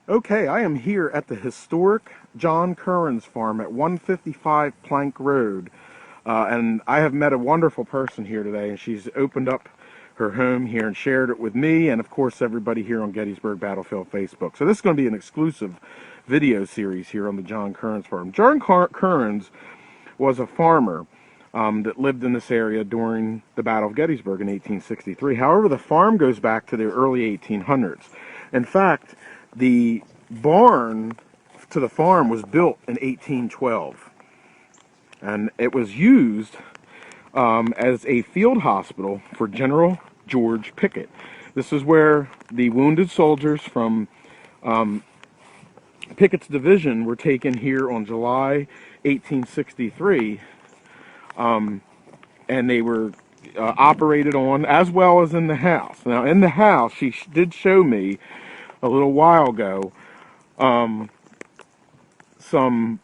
Okay, I am here at the historic John Currans farm at 155 Plank Road. And I have met a wonderful person here today, and she's opened up her home here and shared it with me and, of course, everybody here on Gettysburg Battlefield Facebook. So this is going to be an exclusive video series here on the John Currans farm. John Currans was a farmer that lived in this area during the Battle of Gettysburg in 1863. However, the farm goes back to the early 1800s. In fact, the barn to the farm was built in 1812, and it was used as a field hospital for General George Pickett. This is where the wounded soldiers from Pickett's division were taken here on July 1863, and they were operated on, as well as in the house. Now, in the house, she did show me a little while ago some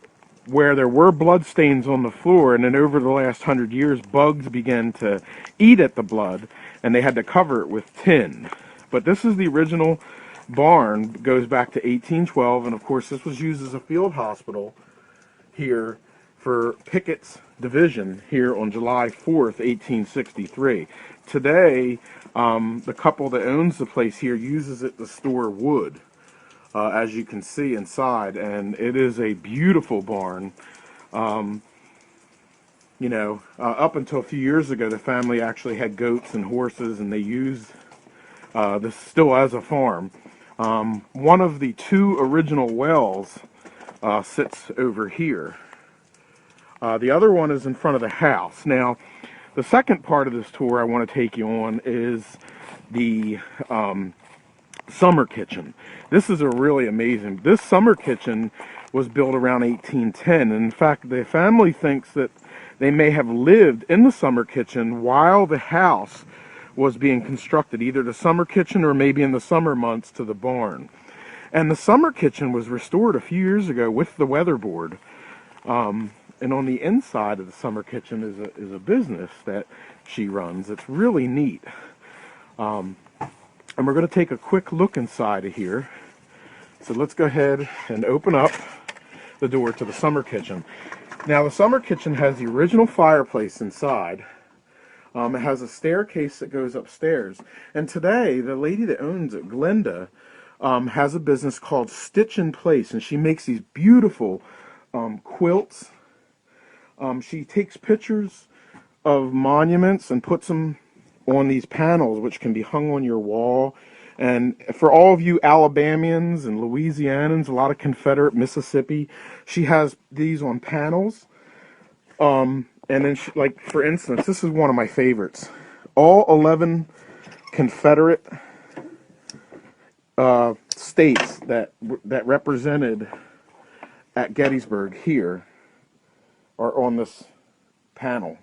where there were blood stains on the floor, and then over the last 100 years, bugs began to eat at the blood, and they had to cover it with tin. But this is the original barn, goes back to 1812, and of course this was used as a field hospital here for Pickett's division here on July 4th, 1863. Today, the couple that owns the place here uses it to store wood, as you can see inside, and it is a beautiful barn. Up until a few years ago, the family actually had goats and horses, and they used this still as a farm. One of the two original wells sits over here. The other one is in front of the house. Now, the second part of this tour I want to take you on is the summer kitchen. This is a really amazing. This summer kitchen was built around 1810, and in fact, the family thinks that they may have lived in the summer kitchen while the house was being constructed, either the summer kitchen or maybe in the summer months to the barn. And the summer kitchen was restored a few years ago with the weatherboard. And on the inside of the summer kitchen is a business that she runs. It's really neat. And we're going to take a quick look inside of here. So let's go ahead and open up the door to the summer kitchen. Now, the summer kitchen has the original fireplace inside. It has a staircase that goes upstairs. And today, the lady that owns it, Glenda, has a business called Stitch in Place, and she makes these beautiful quilts. She takes pictures of monuments and puts them on these panels, which can be hung on your wall. And for all of you Alabamians and Louisianans, a lot of Confederate Mississippi, she has these on panels. And then, like, for instance, this is one of my favorites. All 11 Confederate states that represented at Gettysburg here are on this panel.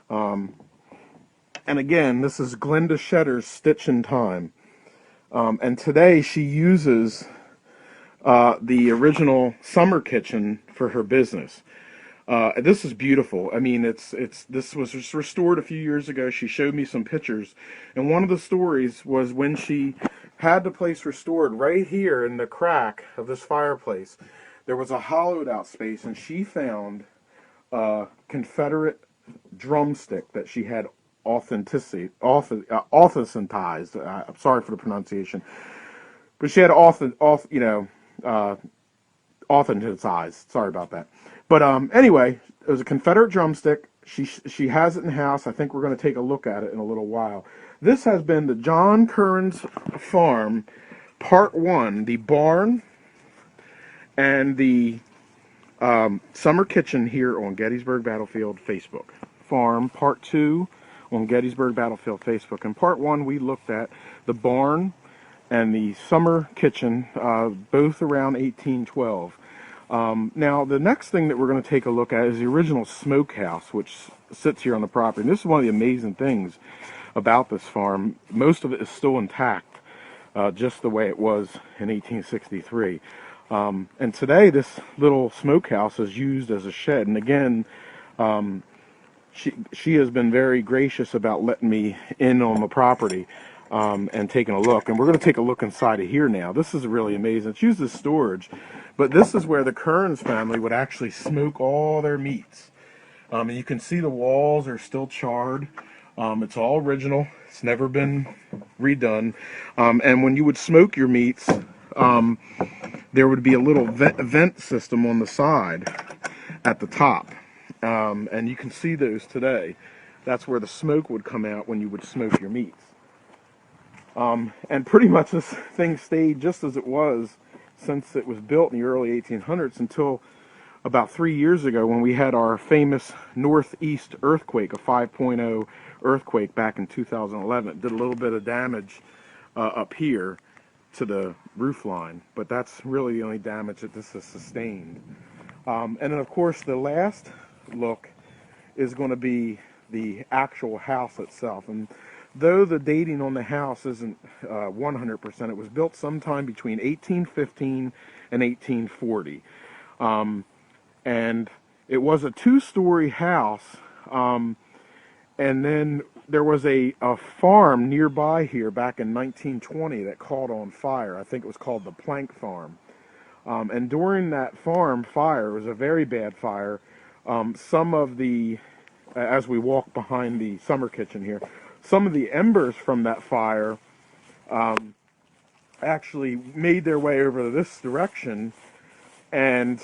And again, this is Glenda Shedder's Stitch in Time. And today she uses the original summer kitchen for her business. This is beautiful. I mean, this was just restored a few years ago. She showed me some pictures, and one of the stories was when she had the place restored. Right here in the crack of this fireplace, there was a hollowed out space, and she found a Confederate drumstick that she had authenticized. I'm sorry for the pronunciation, but she had authenticized. Sorry about that. But anyway, it was a Confederate drumstick. She has it in the house. I think we're going to take a look at it in a little while. This has been the John Currans Farm, Part 1, the barn and the summer kitchen here on Gettysburg Battlefield Facebook. Farm, Part 2 on Gettysburg Battlefield Facebook. In Part 1, we looked at the barn and the summer kitchen, both around 1812. Now, the next thing that we're going to take a look at is the original smokehouse, which sits here on the property. And this is one of the amazing things about this farm. Most of it is still intact, just the way it was in 1863. And today, this little smokehouse is used as a shed. And again, she has been very gracious about letting me in on the property. and taking a look. And we're going to take a look inside of here now. This is really amazing. It's used as storage, but this is where the Currans family would actually smoke all their meats. And you can see the walls are still charred. It's all original. It's never been redone. And when you would smoke your meats, there would be a little vent system on the side at the top. And you can see those today. That's where the smoke would come out when you would smoke your meats. And pretty much this thing stayed just as it was since it was built in the early 1800s until about 3 years ago when we had our famous northeast earthquake, a 5.0 earthquake back in 2011. It did a little bit of damage up here to the roof line, but that's really the only damage that this has sustained. And then of course the last look is going to be the actual house itself. And though the dating on the house isn't 100%, it was built sometime between 1815 and 1840. And it was a two-story house, and then there was a farm nearby here back in 1920 that caught on fire. I think it was called the Plank Farm. And during that farm fire, it was a very bad fire, some of the, as we walk behind the summer kitchen here, some of the embers from that fire actually made their way over this direction and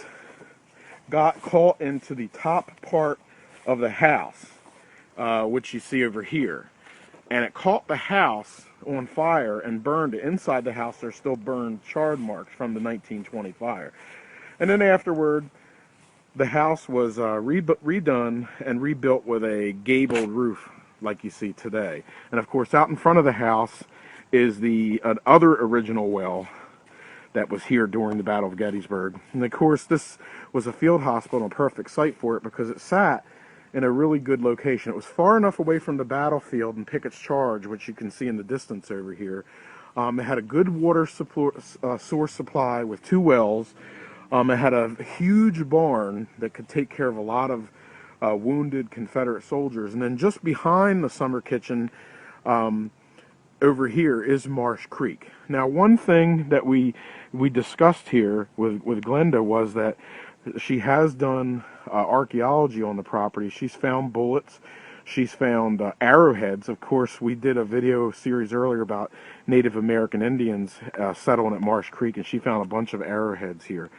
got caught into the top part of the house, which you see over here. And it caught the house on fire and burned it. Inside the house, there's still burned charred marks from the 1920 fire. And then afterward, the house was redone and rebuilt with a gabled roof like you see today. And of course, out in front of the house is the other original well that was here during the Battle of Gettysburg. And of course, this was a field hospital, a perfect site for it because it sat in a really good location. It was far enough away from the battlefield and Pickett's Charge, which you can see in the distance over here. It had a good water source supply with 2 wells. It had a huge barn that could take care of a lot of wounded Confederate soldiers. And then just behind the summer kitchen, over here is Marsh Creek. Now, one thing that we discussed here with Glenda was that she has done archaeology on the property. She's found bullets. She's found arrowheads. Of course, we did a video series earlier about Native American Indians settling at Marsh Creek, and she found a bunch of arrowheads here.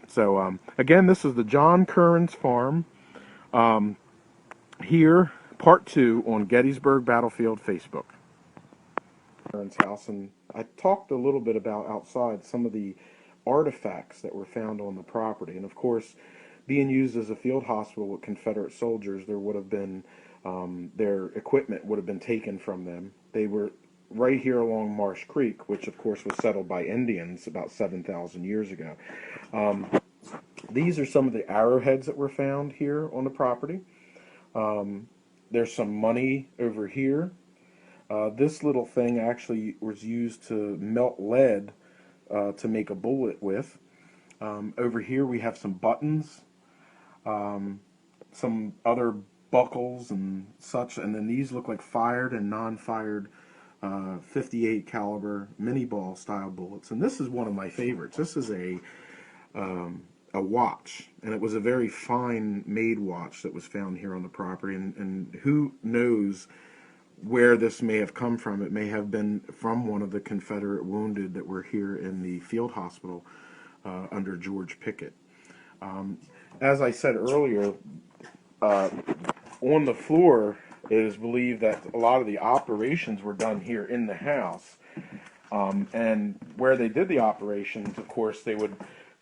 So, again, this is the John Currans farm. Here, part 2 on Gettysburg Battlefield Facebook. House, and I talked a little bit about outside some of the artifacts that were found on the property. And of course, being used as a field hospital with Confederate soldiers, there would have been their equipment would have been taken from them. They were right here along Marsh Creek, which of course was settled by Indians about 7,000 years ago. These are some of the arrowheads that were found here on the property. There's some money over here. This little thing actually was used to melt lead to make a bullet with. Over here we have some buttons, some other buckles and such, and then these look like fired and non-fired 58 caliber mini ball style bullets. And this is one of my favorites. This is a watch, and it was a very fine made watch that was found here on the property, and who knows where this may have come from. It may have been from one of the Confederate wounded that were here in the field hospital under George Pickett. As I said earlier, on the floor it is believed that a lot of the operations were done here in the house. And where they did the operations, of course, they would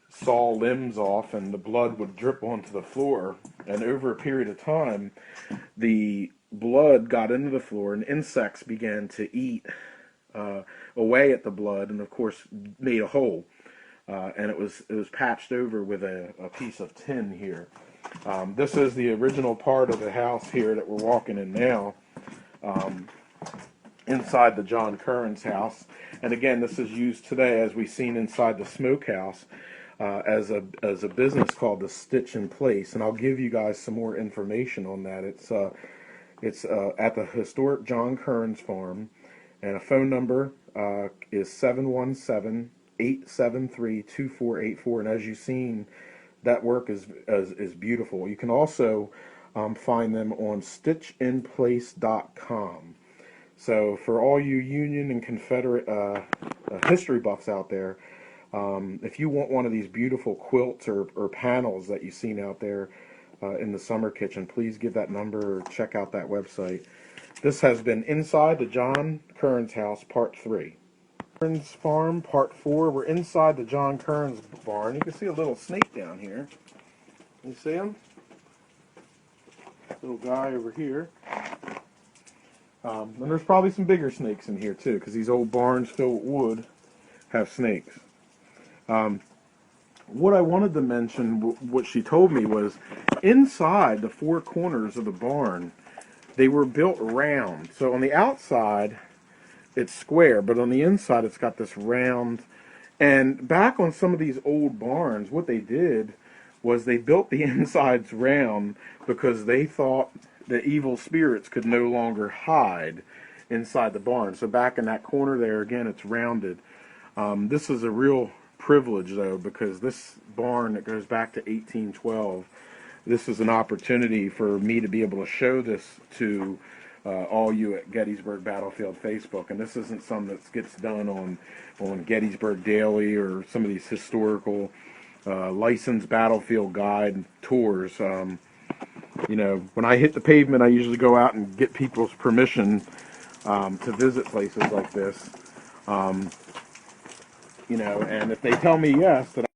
saw limbs off and the blood would drip onto the floor. And over a period of time, the blood got into the floor and insects began to eat away at the blood, and of course made a hole. And it was patched over with a piece of tin here. This is the original part of the house here that we're walking in now, inside the John Currans house. And again, this is used today, as we've seen inside the smokehouse, as a business called the Stitch in Place. And I'll give you guys some more information on that. It's at the historic John Currans farm. And a phone number is 717-873-2484. And as you've seen, that work is beautiful. You can also find them on stitchinplace.com. So for all you Union and Confederate history buffs out there, if you want one of these beautiful quilts or panels that you've seen out there in the summer kitchen, please give that number or check out that website. This has been Inside the John Currans House, Part 3. Currans Farm, Part 4. We're inside the John Currans barn. You can see a little snake down here. You see him? Little guy over here. And there's probably some bigger snakes in here too, because these old barns filled with wood have snakes. What I wanted to mention, what she told me, was inside the four corners of the barn, they were built round. So on the outside, it's square, but on the inside, it's got this round. And back on some of these old barns, what they did was they built the insides round because they thought the evil spirits could no longer hide inside the barn. So back in that corner there, again, it's rounded. This is a real privilege, though, because this barn that goes back to 1812, this is an opportunity for me to be able to show this to all you at Gettysburg Battlefield Facebook. And this isn't something that gets done on Gettysburg Daily or some of these historical licensed battlefield guide tours. You know, when I hit the pavement, I usually go out and get people's permission to visit places like this. You know, and if they tell me yes, that